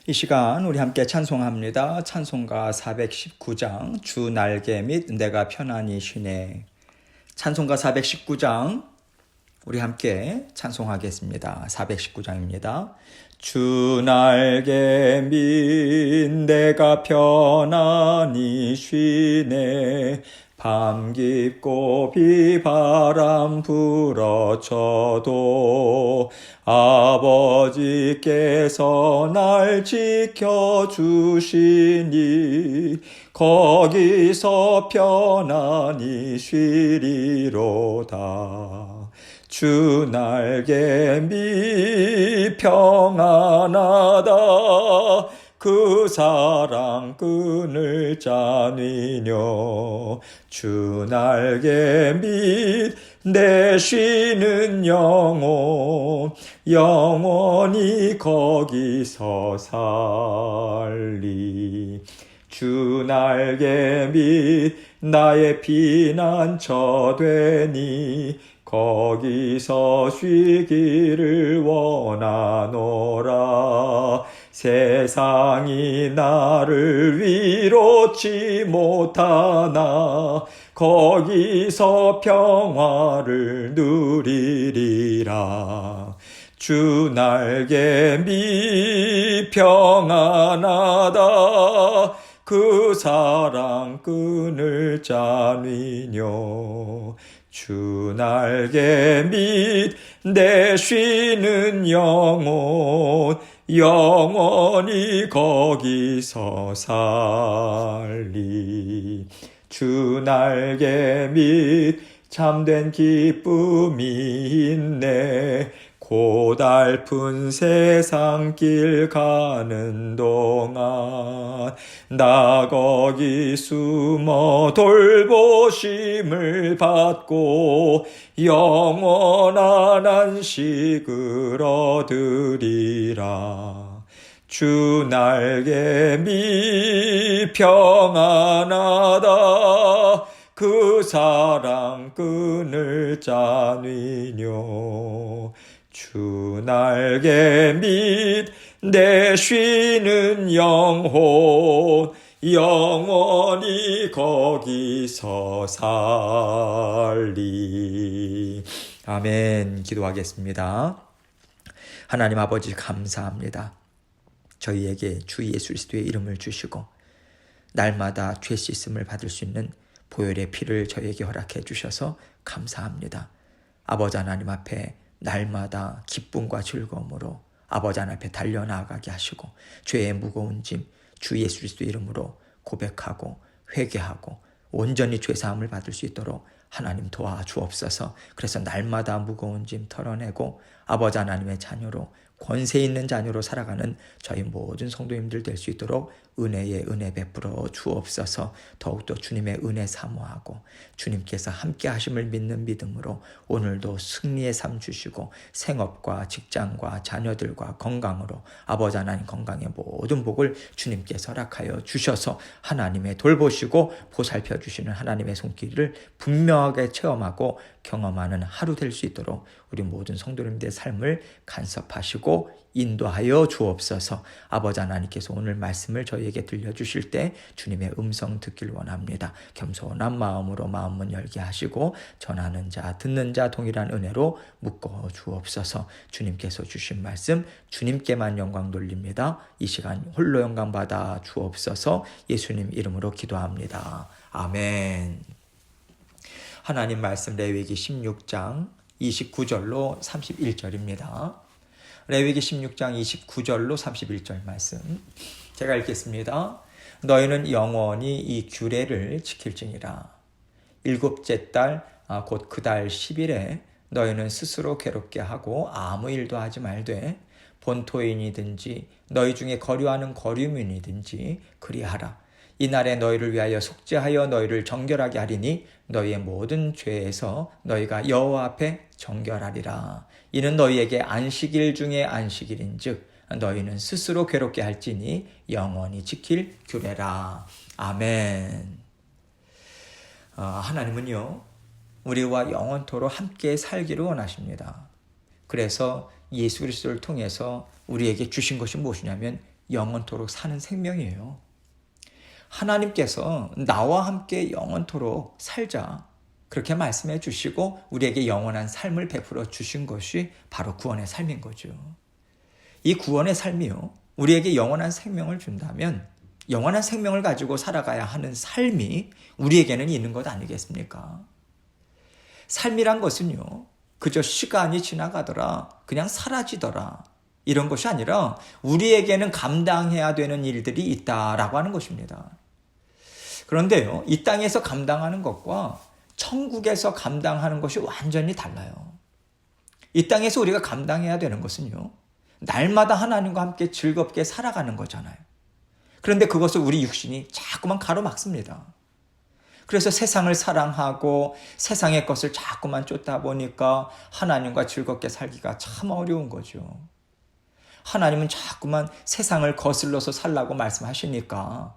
이 시간 우리 함께 찬송합니다. 찬송가 419장 주 날개 및 내가 편안히 쉬네. 찬송가 419장 우리 함께 찬송하겠습니다. 419장입니다. 주 날개 및 내가 편안히 쉬네. 밤 깊고 비바람 불어쳐도 아버지께서 날 지켜주시니 거기서 편안히 쉬리로다. 주 날개 밑 평안하다. 그 사랑 끈을 짜니뇨. 주 날개 밑 내 쉬는 영혼 영원히 거기서 살리. 주 날개 밑 나의 피난처 되니 거기서 쉬기를 원하노라. 세상이 나를 위로치 못하나 거기서 평화를 누리리라. 주 날개 밑 평안하다. 그 사랑 끈을 짜니뇨. 주 날개 밑 내 쉬는 영혼 영원히 거기서 살리. 주 날개 밑 참된 기쁨이 있네. 고달픈 세상 길 가는 동안 나 거기 숨어 돌보심을 받고 영원한 안식을 얻으리라. 주 날개 밑 평안하다. 그 사랑 끈을 짜니뇨. 주 날개 밑 내 쉬는 영혼 영원히 거기서 살리. 아멘. 기도하겠습니다. 하나님 아버지 감사합니다. 저희에게 주 예수 그리스도의 이름을 주시고 날마다 죄 씻음을 받을 수 있는 보혈의 피를 저희에게 허락해 주셔서 감사합니다. 아버지 하나님 앞에 날마다 기쁨과 즐거움으로 아버지 하나님 앞에 달려나가게 하시고 죄의 무거운 짐 주 예수 그리스도 이름으로 고백하고 회개하고 온전히 죄사함을 받을 수 있도록 하나님 도와주옵소서. 그래서 날마다 무거운 짐 털어내고 아버지 하나님의 자녀로 권세 있는 자녀로 살아가는 저희 모든 성도님들 될 수 있도록 은혜에 은혜 베풀어 주옵소서. 더욱더 주님의 은혜 사모하고 주님께서 함께 하심을 믿는 믿음으로 오늘도 승리의 삶 주시고 생업과 직장과 자녀들과 건강으로 아버지 하나님 건강의 모든 복을 주님께서 허락하여 주셔서 하나님의 돌보시고 보살펴 주시는 하나님의 손길을 분명하게 체험하고 경험하는 하루 될 수 있도록 우리 모든 성도님들의 삶을 간섭하시고 인도하여 주옵소서. 아버지 하나님께서 오늘 말씀을 저희에게 들려주실 때 주님의 음성 듣길 원합니다. 겸손한 마음으로 마음문 열게 하시고 전하는 자 듣는 자 동일한 은혜로 묶어 주옵소서. 주님께서 주신 말씀 주님께만 영광 돌립니다. 이 시간 홀로 영광 받아 주옵소서. 예수님 이름으로 기도합니다. 아멘. 하나님 말씀 레위기 16장 29절로 31절입니다. 레위기 16장 29절로 31절 말씀 제가 읽겠습니다. 너희는 영원히 이 규례를 지킬지니라. 일곱째 달 곧 그 달 10일에 너희는 스스로 괴롭게 하고 아무 일도 하지 말되 본토인이든지 너희 중에 거류하는 거류민이든지 그리하라. 이날에 너희를 위하여 속죄하여 너희를 정결하게 하리니 너희의 모든 죄에서 너희가 여호와 앞에 정결하리라. 이는 너희에게 안식일 중에 안식일인즉 너희는 스스로 괴롭게 할지니 영원히 지킬 규례라. 아멘. 하나님은요 우리와 영원토록 함께 살기를 원하십니다. 그래서 예수 그리스도를 통해서 우리에게 주신 것이 무엇이냐면 영원토록 사는 생명이에요. 하나님께서 나와 함께 영원토록 살자, 그렇게 말씀해 주시고 우리에게 영원한 삶을 베풀어 주신 것이 바로 구원의 삶인 거죠. 이 구원의 삶이요, 우리에게 영원한 생명을 준다면 영원한 생명을 가지고 살아가야 하는 삶이 우리에게는 있는 것 아니겠습니까? 삶이란 것은요, 그저 시간이 지나가더라, 그냥 사라지더라, 이런 것이 아니라 우리에게는 감당해야 되는 일들이 있다라고 하는 것입니다. 그런데요, 이 땅에서 감당하는 것과 천국에서 감당하는 것이 완전히 달라요. 이 땅에서 우리가 감당해야 되는 것은요, 날마다 하나님과 함께 즐겁게 살아가는 거잖아요. 그런데 그것을 우리 육신이 자꾸만 가로막습니다. 그래서 세상을 사랑하고 세상의 것을 자꾸만 쫓다 보니까 하나님과 즐겁게 살기가 참 어려운 거죠. 하나님은 자꾸만 세상을 거슬러서 살라고 말씀하시니까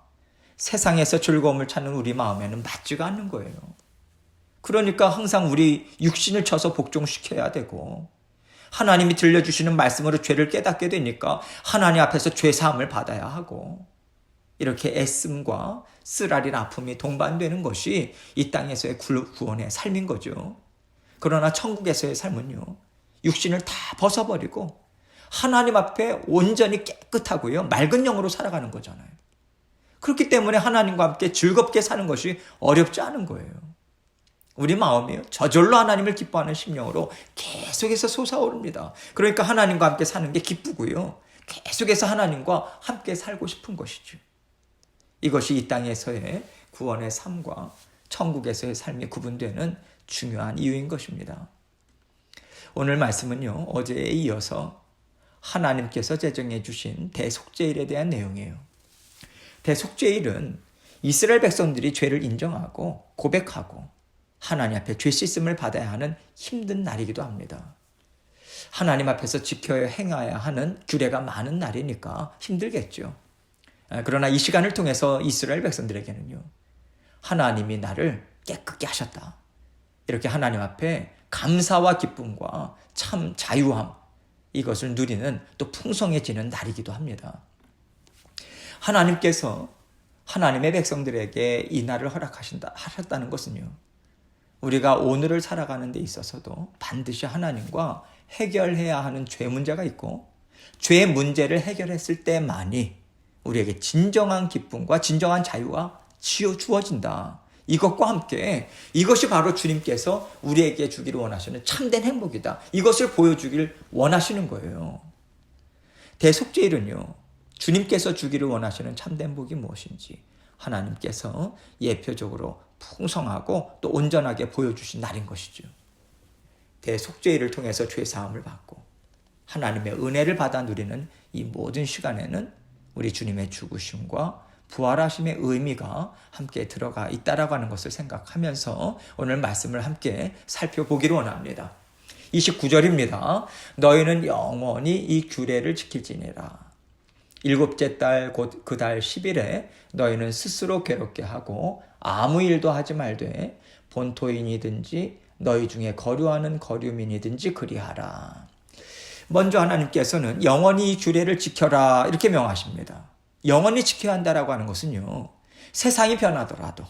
세상에서 즐거움을 찾는 우리 마음에는 맞지가 않는 거예요. 그러니까 항상 우리 육신을 쳐서 복종시켜야 되고, 하나님이 들려주시는 말씀으로 죄를 깨닫게 되니까 하나님 앞에서 죄사함을 받아야 하고, 이렇게 애씀과 쓰라린 아픔이 동반되는 것이 이 땅에서의 구원의 삶인 거죠. 그러나 천국에서의 삶은요, 육신을 다 벗어버리고 하나님 앞에 온전히 깨끗하고요, 맑은 영으로 살아가는 거잖아요. 그렇기 때문에 하나님과 함께 즐겁게 사는 것이 어렵지 않은 거예요. 우리 마음이요, 저절로 하나님을 기뻐하는 심령으로 계속해서 솟아오릅니다. 그러니까 하나님과 함께 사는 게 기쁘고요, 계속해서 하나님과 함께 살고 싶은 것이죠. 이것이 이 땅에서의 구원의 삶과 천국에서의 삶이 구분되는 중요한 이유인 것입니다. 오늘 말씀은요, 어제에 이어서 하나님께서 제정해 주신 대속죄일에 대한 내용이에요. 대속죄일은 이스라엘 백성들이 죄를 인정하고 고백하고 하나님 앞에 죄 씻음을 받아야 하는 힘든 날이기도 합니다. 하나님 앞에서 지켜야 행해야 하는 규례가 많은 날이니까 힘들겠죠. 그러나 이 시간을 통해서 이스라엘 백성들에게는요, 하나님이 나를 깨끗게 하셨다, 이렇게 하나님 앞에 감사와 기쁨과 참 자유함, 이것을 누리는 또 풍성해지는 날이기도 합니다. 하나님께서 하나님의 백성들에게 이 날을 하셨다는 것은요, 우리가 오늘을 살아가는 데 있어서도 반드시 하나님과 해결해야 하는 죄 문제가 있고, 죄 문제를 해결했을 때만이 우리에게 진정한 기쁨과 진정한 자유가 주어진다. 이것과 함께 이것이 바로 주님께서 우리에게 주기를 원하시는 참된 행복이다, 이것을 보여주길 원하시는 거예요. 대속죄일은요, 주님께서 주기를 원하시는 참된 복이 무엇인지 하나님께서 예표적으로 풍성하고 또 온전하게 보여주신 날인 것이죠. 대속죄일을 통해서 죄사함을 받고 하나님의 은혜를 받아 누리는 이 모든 시간에는 우리 주님의 죽으심과 부활하심의 의미가 함께 들어가 있다라고 하는 것을 생각하면서 오늘 말씀을 함께 살펴보기를 원합니다. 29절입니다. 너희는 영원히 이 규례를 지킬지니라. 일곱째 달 곧 그 달 10일에 너희는 스스로 괴롭게 하고 아무 일도 하지 말되 본토인이든지 너희 중에 거류하는 거류민이든지 그리하라. 먼저 하나님께서는 영원히 이 규례를 지켜라, 이렇게 명하십니다. 영원히 지켜야 한다라고 하는 것은요, 세상이 변하더라도,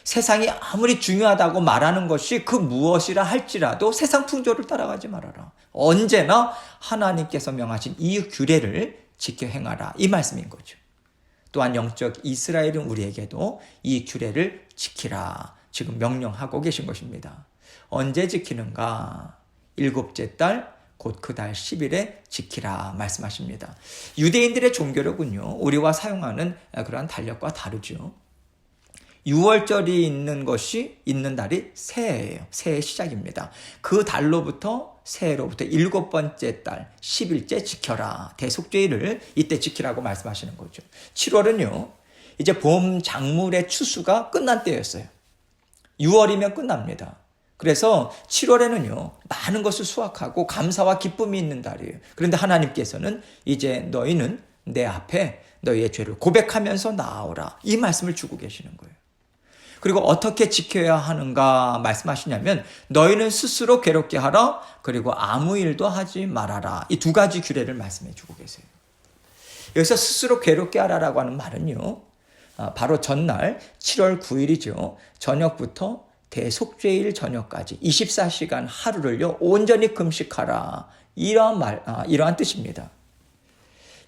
세상이 아무리 중요하다고 말하는 것이 그 무엇이라 할지라도 세상 풍조를 따라가지 말아라. 언제나 하나님께서 명하신 이 규례를 지켜 행하라, 이 말씀인 거죠. 또한 영적 이스라엘은 우리에게도 이 규례를 지키라, 지금 명령하고 계신 것입니다. 언제 지키는가? 일곱째 달 곧 그 달 10일에 지키라 말씀하십니다. 유대인들의 종교력은요, 우리와 사용하는 그러한 달력과 다르죠. 6월절이 있는 달이 새해예요. 새해 시작입니다. 그 달로부터, 새해로부터 7번째 달 10일째 지켜라, 대속죄일을 이때 지키라고 말씀하시는 거죠. 7월은요, 이제 봄 작물의 추수가 끝난 때였어요. 6월이면 끝납니다. 그래서 7월에는요, 많은 것을 수확하고 감사와 기쁨이 있는 달이에요. 그런데 하나님께서는 이제 너희는 내 앞에 너희의 죄를 고백하면서 나아오라, 이 말씀을 주고 계시는 거예요. 그리고 어떻게 지켜야 하는가 말씀하시냐면, 너희는 스스로 괴롭게 하라, 그리고 아무 일도 하지 말아라, 이 두 가지 규례를 말씀해 주고 계세요. 여기서 스스로 괴롭게 하라라고 하는 말은요, 바로 전날 7월 9일이죠. 저녁부터 대속죄일 저녁까지 24시간 하루를요, 온전히 금식하라. 이러한 뜻입니다.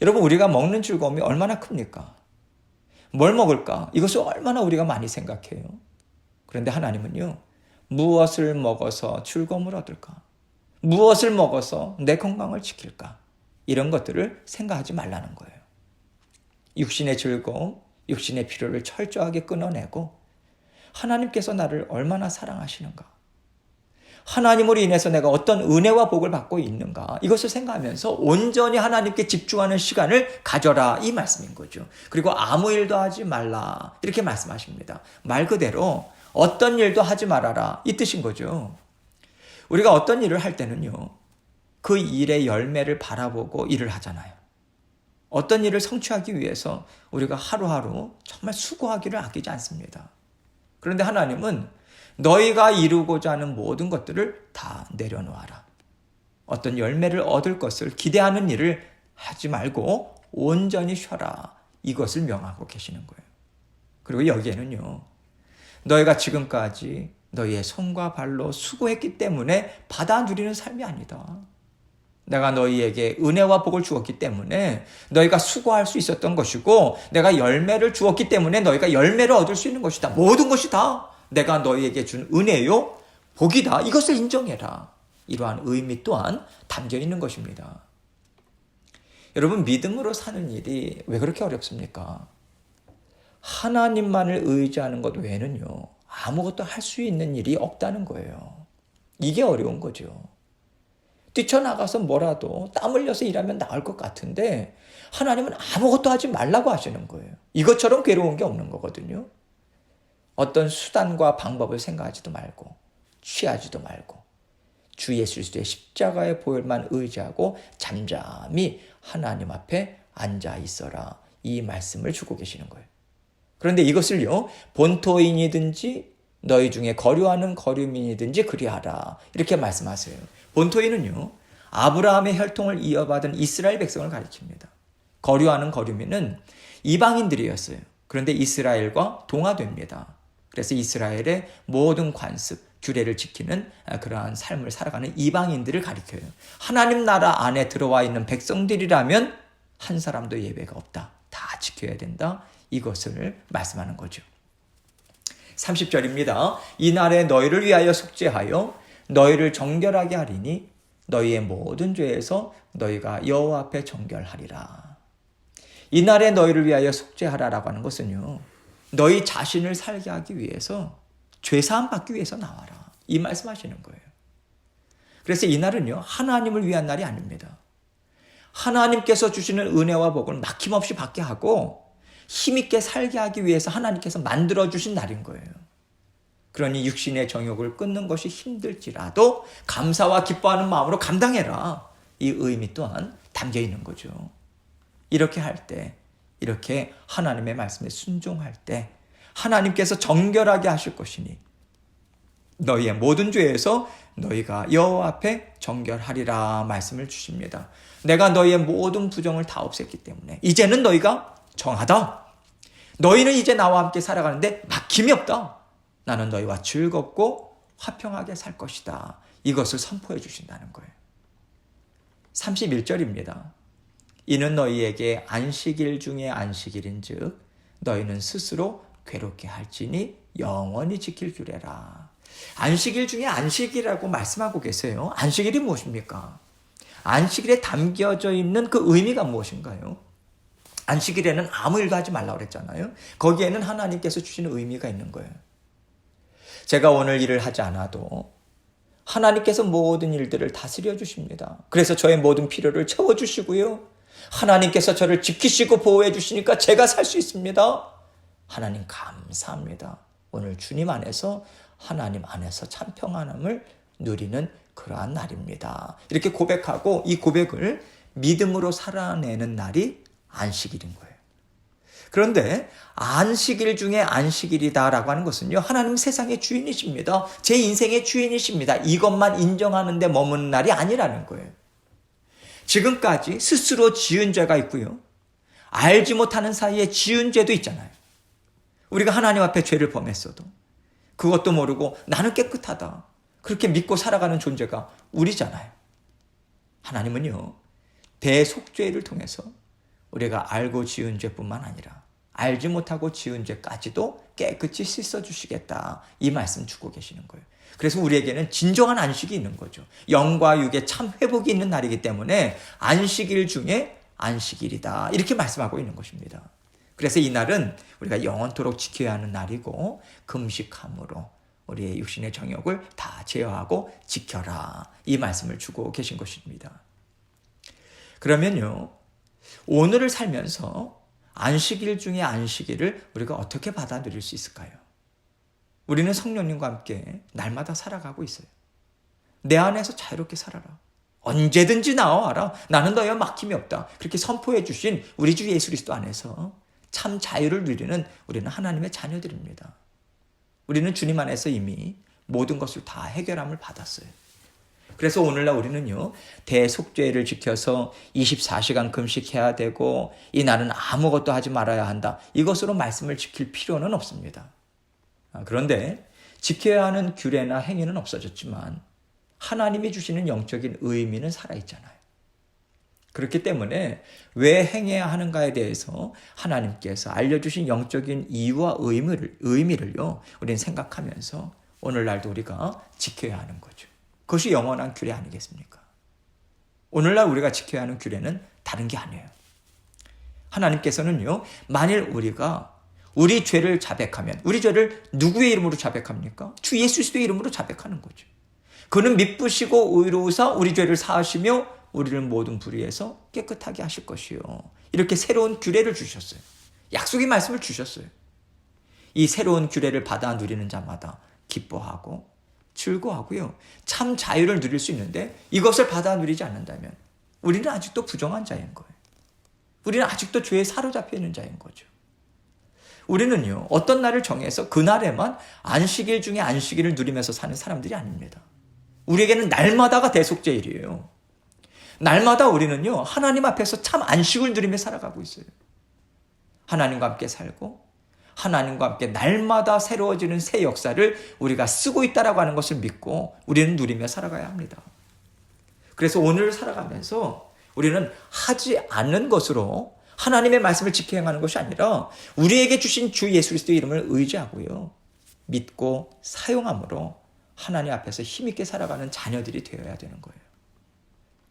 여러분, 우리가 먹는 즐거움이 얼마나 큽니까? 뭘 먹을까? 이것을 얼마나 우리가 많이 생각해요. 그런데 하나님은요, 무엇을 먹어서 즐거움을 얻을까? 무엇을 먹어서 내 건강을 지킬까? 이런 것들을 생각하지 말라는 거예요. 육신의 즐거움, 육신의 필요를 철저하게 끊어내고 하나님께서 나를 얼마나 사랑하시는가? 하나님으로 인해서 내가 어떤 은혜와 복을 받고 있는가? 이것을 생각하면서 온전히 하나님께 집중하는 시간을 가져라, 이 말씀인 거죠. 그리고 아무 일도 하지 말라, 이렇게 말씀하십니다. 말 그대로 어떤 일도 하지 말아라, 이 뜻인 거죠. 우리가 어떤 일을 할 때는요, 그 일의 열매를 바라보고 일을 하잖아요. 어떤 일을 성취하기 위해서 우리가 하루하루 정말 수고하기를 아끼지 않습니다. 그런데 하나님은 너희가 이루고자 하는 모든 것들을 다 내려놓아라. 어떤 열매를 얻을 것을 기대하는 일을 하지 말고 온전히 쉬어라. 이것을 명하고 계시는 거예요. 그리고 여기에는요, 너희가 지금까지 너희의 손과 발로 수고했기 때문에 받아 누리는 삶이 아니다. 내가 너희에게 은혜와 복을 주었기 때문에 너희가 수고할 수 있었던 것이고, 내가 열매를 주었기 때문에 너희가 열매를 얻을 수 있는 것이다. 모든 것이 다 내가 너희에게 준 은혜요, 복이다. 이것을 인정해라. 이러한 의미 또한 담겨 있는 것입니다. 여러분, 믿음으로 사는 일이 왜 그렇게 어렵습니까? 하나님만을 의지하는 것 외에는요, 아무것도 할 수 있는 일이 없다는 거예요. 이게 어려운 거죠. 뛰쳐나가서 뭐라도 땀 흘려서 일하면 나을 것 같은데 하나님은 아무것도 하지 말라고 하시는 거예요. 이것처럼 괴로운 게 없는 거거든요. 어떤 수단과 방법을 생각하지도 말고 취하지도 말고 주 예수 그리스도의 십자가의 보혈만 의지하고 잠잠히 하나님 앞에 앉아 있어라, 이 말씀을 주고 계시는 거예요. 그런데 이것을요, 본토인이든지 너희 중에 거류하는 거류민이든지 그리하라, 이렇게 말씀하세요. 본토인은요, 아브라함의 혈통을 이어받은 이스라엘 백성을 가리킵니다. 거류하는 거류민은 이방인들이었어요. 그런데 이스라엘과 동화됩니다. 그래서 이스라엘의 모든 관습, 규례를 지키는 그러한 삶을 살아가는 이방인들을 가리켜요. 하나님 나라 안에 들어와 있는 백성들이라면 한 사람도 예외가 없다. 다 지켜야 된다. 이것을 말씀하는 거죠. 30절입니다. 이날에 너희를 위하여 속죄하여 너희를 정결하게 하리니 너희의 모든 죄에서 너희가 여호와 앞에 정결하리라. 이날에 너희를 위하여 속죄하라라고 하는 것은요, 너희 자신을 살게 하기 위해서, 죄사함 받기 위해서 나와라, 이 말씀하시는 거예요. 그래서 이날은요, 하나님을 위한 날이 아닙니다. 하나님께서 주시는 은혜와 복을 막힘없이 받게 하고 힘있게 살게 하기 위해서 하나님께서 만들어주신 날인 거예요. 그러니 육신의 정욕을 끊는 것이 힘들지라도 감사와 기뻐하는 마음으로 감당해라, 이 의미 또한 담겨 있는 거죠. 이렇게 할 때, 이렇게 하나님의 말씀에 순종할 때 하나님께서 정결하게 하실 것이니 너희의 모든 죄에서 너희가 여호와 앞에 정결하리라 말씀을 주십니다. 내가 너희의 모든 부정을 다 없앴기 때문에 이제는 너희가 정하다. 너희는 이제 나와 함께 살아가는데 막힘이 없다. 나는 너희와 즐겁고 화평하게 살 것이다. 이것을 선포해 주신다는 거예요. 31절입니다. 이는 너희에게 안식일 중에 안식일인즉 너희는 스스로 괴롭게 할지니 영원히 지킬 규례라. 안식일 중에 안식이라고 말씀하고 계세요. 안식일이 무엇입니까? 안식일에 담겨져 있는 그 의미가 무엇인가요? 안식일에는 아무 일도 하지 말라고 그랬잖아요. 거기에는 하나님께서 주시는 의미가 있는 거예요. 제가 오늘 일을 하지 않아도 하나님께서 모든 일들을 다스려 주십니다. 그래서 저의 모든 필요를 채워주시고요. 하나님께서 저를 지키시고 보호해 주시니까 제가 살 수 있습니다. 하나님 감사합니다. 오늘 주님 안에서, 하나님 안에서 참 평안함을 누리는 그러한 날입니다. 이렇게 고백하고 이 고백을 믿음으로 살아내는 날이 안식일인 거예요. 그런데 안식일 중에 안식일이다라고 하는 것은요, 하나님 세상의 주인이십니다. 제 인생의 주인이십니다. 이것만 인정하는 데 머무는 날이 아니라는 거예요. 지금까지 스스로 지은 죄가 있고요, 알지 못하는 사이에 지은 죄도 있잖아요. 우리가 하나님 앞에 죄를 범했어도 그것도 모르고 나는 깨끗하다, 그렇게 믿고 살아가는 존재가 우리잖아요. 하나님은요, 대속죄를 통해서 우리가 알고 지은 죄뿐만 아니라 알지 못하고 지은 죄까지도 깨끗이 씻어주시겠다, 이 말씀 주고 계시는 거예요. 그래서 우리에게는 진정한 안식이 있는 거죠. 영과 육의 참 회복이 있는 날이기 때문에 안식일 중에 안식일이다, 이렇게 말씀하고 있는 것입니다. 그래서 이 날은 우리가 영원토록 지켜야 하는 날이고, 금식함으로 우리의 육신의 정욕을 다 제어하고 지켜라, 이 말씀을 주고 계신 것입니다. 그러면요, 오늘을 살면서 안식일 중에 안식일을 우리가 어떻게 받아들일 수 있을까요? 우리는 성령님과 함께 날마다 살아가고 있어요. 내 안에서 자유롭게 살아라. 언제든지 나와라. 나는 너희와 막힘이 없다. 그렇게 선포해 주신 우리 주 예수 그리스도 안에서 참 자유를 누리는 우리는 하나님의 자녀들입니다. 우리는 주님 안에서 이미 모든 것을 다 해결함을 받았어요. 그래서 오늘날 우리는요, 대속죄를 지켜서 24시간 금식해야 되고 이 날은 아무것도 하지 말아야 한다, 이것으로 말씀을 지킬 필요는 없습니다. 그런데 지켜야 하는 규례나 행위는 없어졌지만 하나님이 주시는 영적인 의미는 살아있잖아요. 그렇기 때문에 왜 행해야 하는가에 대해서 하나님께서 알려주신 영적인 이유와 의미를요, 우리는 생각하면서 오늘날도 우리가 지켜야 하는 거죠. 그것이 영원한 규례 아니겠습니까? 오늘날 우리가 지켜야 하는 규례는 다른 게 아니에요. 하나님께서는요, 만일 우리가 우리 죄를 자백하면, 우리 죄를 누구의 이름으로 자백합니까? 주 예수 그리스도의 이름으로 자백하는 거죠. 그는 미쁘시고 의로우사 우리 죄를 사하시며 우리를 모든 불의에서 깨끗하게 하실 것이요. 이렇게 새로운 규례를 주셨어요. 약속의 말씀을 주셨어요. 이 새로운 규례를 받아 누리는 자마다 기뻐하고 즐거워하고요, 참 자유를 누릴 수 있는데, 이것을 받아 누리지 않는다면 우리는 아직도 부정한 자인 거예요. 우리는 아직도 죄에 사로잡혀 있는 자인 거죠. 우리는요, 어떤 날을 정해서 그날에만 안식일 중에 안식일을 누리면서 사는 사람들이 아닙니다. 우리에게는 날마다가 대속죄일이에요. 날마다 우리는요, 하나님 앞에서 참 안식을 누리며 살아가고 있어요. 하나님과 함께 살고 하나님과 함께 날마다 새로워지는 새 역사를 우리가 쓰고 있다라고 하는 것을 믿고 우리는 누리며 살아가야 합니다. 그래서 오늘 살아가면서 우리는 하지 않는 것으로 하나님의 말씀을 지켜 행하는 것이 아니라 우리에게 주신 주 예수 그리스도의 이름을 의지하고요, 믿고 사용함으로 하나님 앞에서 힘있게 살아가는 자녀들이 되어야 되는 거예요.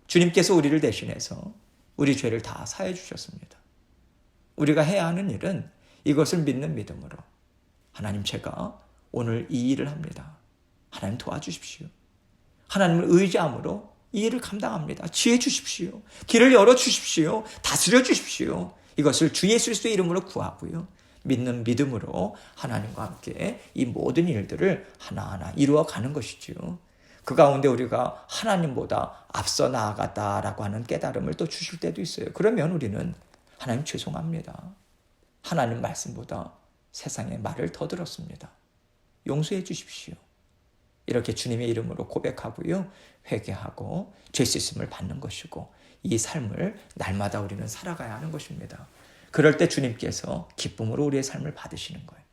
주님께서 우리를 대신해서 우리 죄를 다 사해 주셨습니다. 우리가 해야 하는 일은 이것을 믿는 믿음으로, 하나님, 제가 오늘 이 일을 합니다. 하나님 도와주십시오. 하나님을 의지함으로 이 일을 감당합니다. 지혜 주십시오. 길을 열어주십시오. 다스려 주십시오. 이것을 주 예수 그리스도의 이름으로 구하고요, 믿는 믿음으로 하나님과 함께 이 모든 일들을 하나하나 이루어가는 것이죠. 그 가운데 우리가 하나님보다 앞서 나아갔다라고 하는 깨달음을 또 주실 때도 있어요. 그러면 우리는 하나님 죄송합니다. 하나님 말씀보다 세상의 말을 더 들었습니다. 용서해 주십시오. 이렇게 주님의 이름으로 고백하고요, 회개하고 죄 씻음을 받는 것이고, 이 삶을 날마다 우리는 살아가야 하는 것입니다. 그럴 때 주님께서 기쁨으로 우리의 삶을 받으시는 거예요.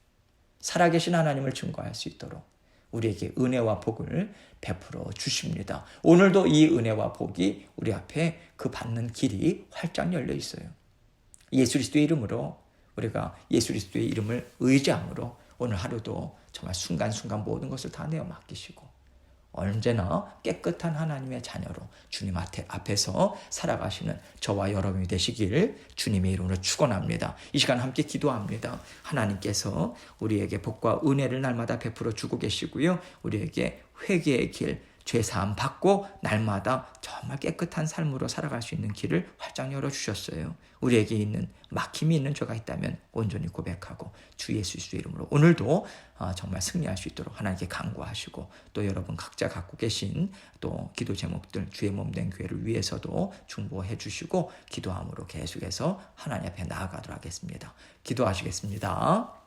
살아계신 하나님을 증거할 수 있도록 우리에게 은혜와 복을 베풀어 주십니다. 오늘도 이 은혜와 복이 우리 앞에 그 받는 길이 활짝 열려 있어요. 예수 그리스도의 이름으로, 우리가 예수 그리스도의 이름을 의지함으로 오늘 하루도 정말 순간순간 모든 것을 다 내어 맡기시고 언제나 깨끗한 하나님의 자녀로 주님 앞에서 살아가시는 저와 여러분이 되시길 주님의 이름으로 축원합니다. 이 시간 함께 기도합니다. 하나님께서 우리에게 복과 은혜를 날마다 베풀어 주고 계시고요, 우리에게 회개의 길, 죄사함 받고 날마다 정말 깨끗한 삶으로 살아갈 수 있는 길을 활짝 열어주셨어요. 우리에게 있는 막힘이 있는 죄가 있다면 온전히 고백하고 주 예수 그리스도의 이름으로 오늘도 정말 승리할 수 있도록 하나님께 간구하시고, 또 여러분 각자 갖고 계신 또 기도 제목들, 주의 몸된 교회를 위해서도 중보해 주시고 기도함으로 계속해서 하나님 앞에 나아가도록 하겠습니다. 기도하시겠습니다.